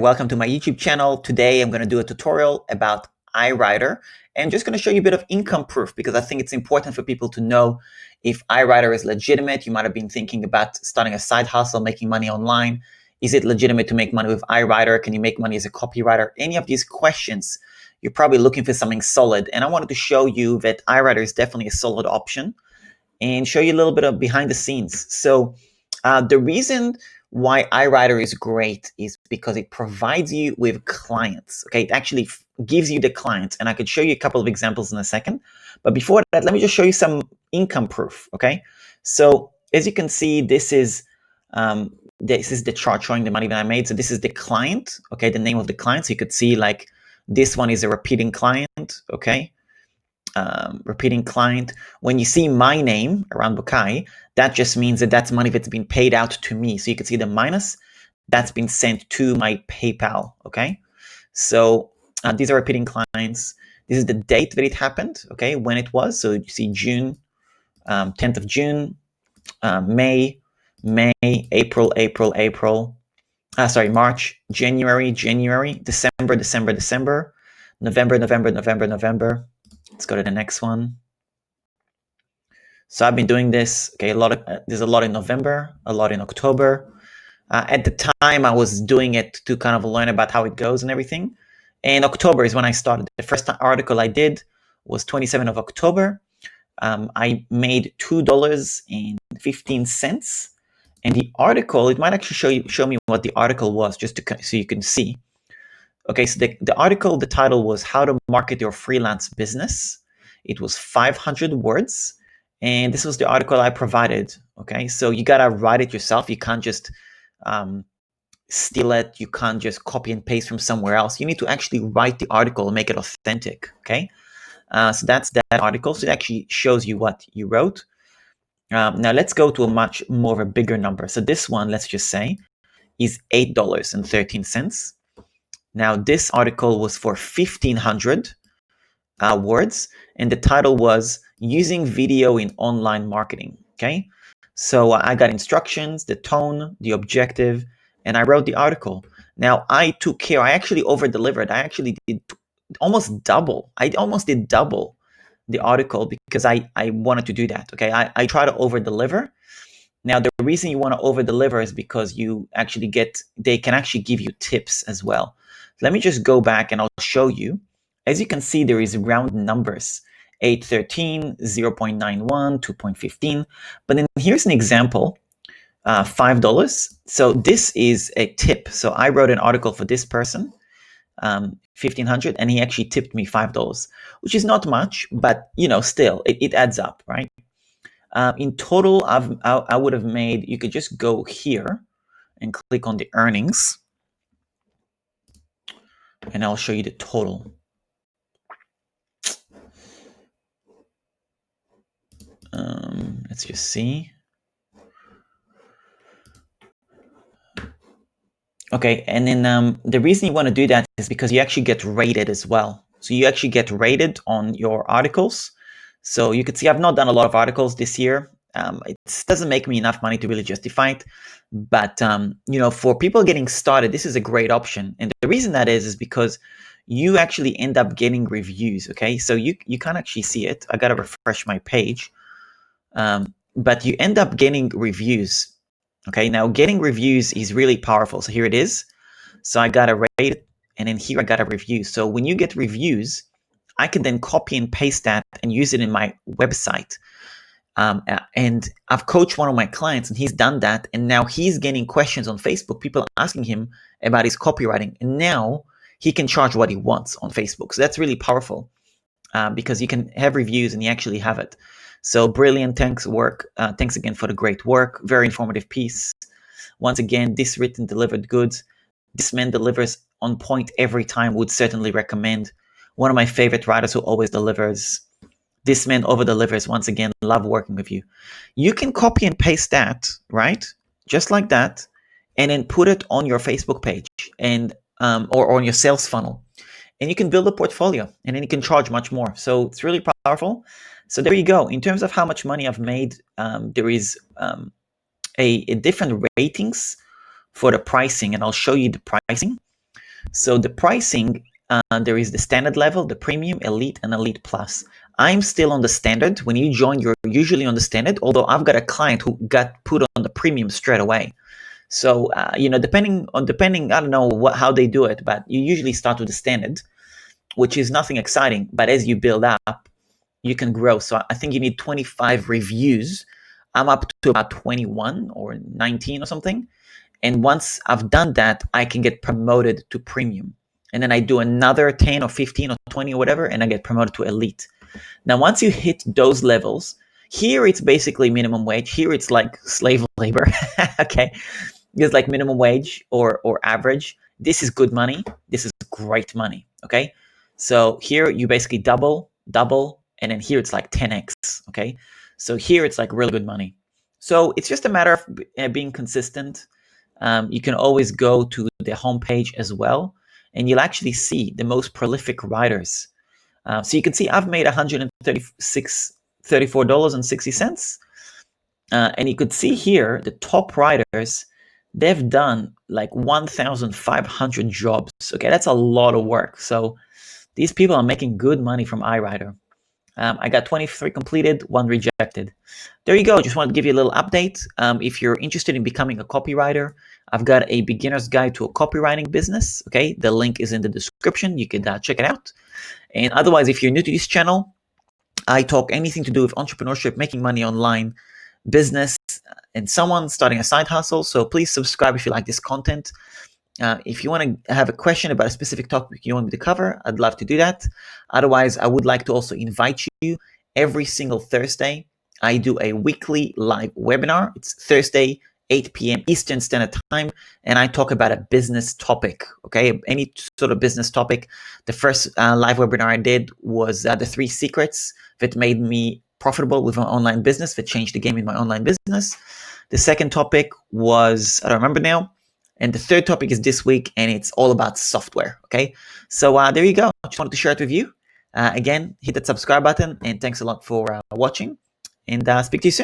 Welcome to my YouTube channel. Today I'm going to do a tutorial about iWriter and just going to show you a bit of income proof because I think it's important for people to know if iWriter is legitimate. You might have been thinking about starting a side hustle, making money online. Is it legitimate to make money with iWriter? Can you make money as a copywriter? Any of these questions, you're probably looking for something solid. And I wanted to show you that iWriter is definitely a solid option and show you a little bit of behind the scenes. So the reason why iWriter is great is because it provides you with clients. Okay, it actually gives you the clients, and I could show you a couple of examples in a second. But before that, let me just show you some income proof. Okay, so as you can see, this is the chart showing the money that I made. So this is the client. Okay, the name of the client. So you could see like this one is a repeating client. Okay. Repeating client. When you see my name around Bukai, that just means that that's money that's been paid out to me. So you can see the minus that's been sent to my PayPal. Okay, so these are repeating clients. This is the date that it happened. Okay, when it was. So you see June, 10th of June, May, April, March, January, December, November. Let's go to the next one. So I've been doing this. Okay, there's a lot in November, a lot in October. At the time, I was doing it to kind of learn about how it goes and everything. And October is when I started. The first article I did was 27th of October. I made $2.15. And the article, it might actually show me what the article was, just so you can see. Okay, so the article, the title was How to Market Your Freelance Business. It was 500 words, and this was the article I provided. Okay, so you gotta write it yourself. You can't just steal it. You can't just copy and paste from somewhere else. You need to actually write the article and make it authentic. Okay, so that's that article. So it actually shows you what you wrote. Now let's go to a much more of a bigger number. So this one, let's just say, is $8.13. Now, this article was for 1,500 words, and the title was Using Video in Online Marketing. Okay, so I got instructions, the tone, the objective, and I wrote the article. Now, I took care. I actually over-delivered. I actually did almost double. I almost did double the article because I wanted to do that. Okay, I try to over-deliver. Now, the reason you want to over-deliver is because they can actually give you tips as well. Let me just go back and I'll show you. As you can see, there is round numbers, 8.13, 0.91, 2.15. But then here's an example, $5. So this is a tip. So I wrote an article for this person, 1,500, and he actually tipped me $5, which is not much, but still, it adds up, right? In total, I would have made, you could just go here and click on the earnings, and I'll show you the total. Let's just see. Okay, and then the reason you want to do that is because you actually get rated as well. So you actually get rated on your articles. So you could see I've not done a lot of articles this year. It doesn't make me enough money to really justify it. But, for people getting started, this is a great option. And the reason that is because you actually end up getting reviews, okay? So you can't actually see it. I got to refresh my page. But you end up getting reviews, okay? Now, getting reviews is really powerful. So here it is. So I got a rate, and then here I got a review. So when you get reviews, I can then copy and paste that and use it in my website. And I've coached one of my clients and he's done that. And now he's getting questions on Facebook, people asking him about his copywriting. And now he can charge what he wants on Facebook. So that's really powerful because you can have reviews and you actually have it. So brilliant. Thanks again for the great work. Very informative piece. Once again, this written delivered goods. This man delivers on point every time. Would certainly recommend. One of my favorite writers who always delivers. This man over-delivers. Once again, love working with you. You can copy and paste that, right? Just like that, and then put it on your Facebook page and or on your sales funnel. And you can build a portfolio, and then you can charge much more. So it's really powerful. So there you go. In terms of how much money I've made, there is a different ratings for the pricing, and I'll show you the pricing. So the pricing, there is the standard level, the premium, elite, and elite plus. I'm still on the standard. When you join, you're usually on the standard, although I've got a client who got put on the premium straight away. So depending, I don't know how they do it, but you usually start with the standard, which is nothing exciting. But as you build up, you can grow. So I think you need 25 reviews. I'm up to about 21 or 19 or something. And once I've done that, I can get promoted to premium. And then I do another 10 or 15 or 20 or whatever, and I get promoted to elite. Now, once you hit those levels, here it's basically minimum wage. Here it's like slave labor. Okay. It's like minimum wage or average. This is good money. This is great money. Okay. So here you basically double, and then here it's like 10x. Okay. So here it's like really good money. So it's just a matter of being consistent. You can always go to the homepage as well, and you'll actually see the most prolific writers. So you can see I've made $34.60. And you could see here the top writers, they've done like 1,500 jobs. Okay, that's a lot of work. So these people are making good money from iWriter. I got 23 completed, 1 rejected. There you go. Just wanted to give you a little update. If you're interested in becoming a copywriter, I've got a beginner's guide to a copywriting business. Okay, the link is in the description. You could check it out. And otherwise, if you're new to this channel, I talk anything to do with entrepreneurship, making money online, business, and someone starting a side hustle. So please subscribe if you like this content. If you want to have a question about a specific topic you want me to cover, I'd love to do that. Otherwise, I would like to also invite you every single Thursday. I do a weekly live webinar. It's Thursday, 8 p.m. Eastern Standard Time, and I talk about a business topic, okay? Any sort of business topic. The first live webinar I did was the 3 secrets that made me profitable with my online business, that changed the game in my online business. The second topic was, I don't remember now. And the third topic is this week, and it's all about software, okay? So there you go. I just wanted to share it with you. Again, hit that subscribe button, and thanks a lot for watching, and speak to you soon.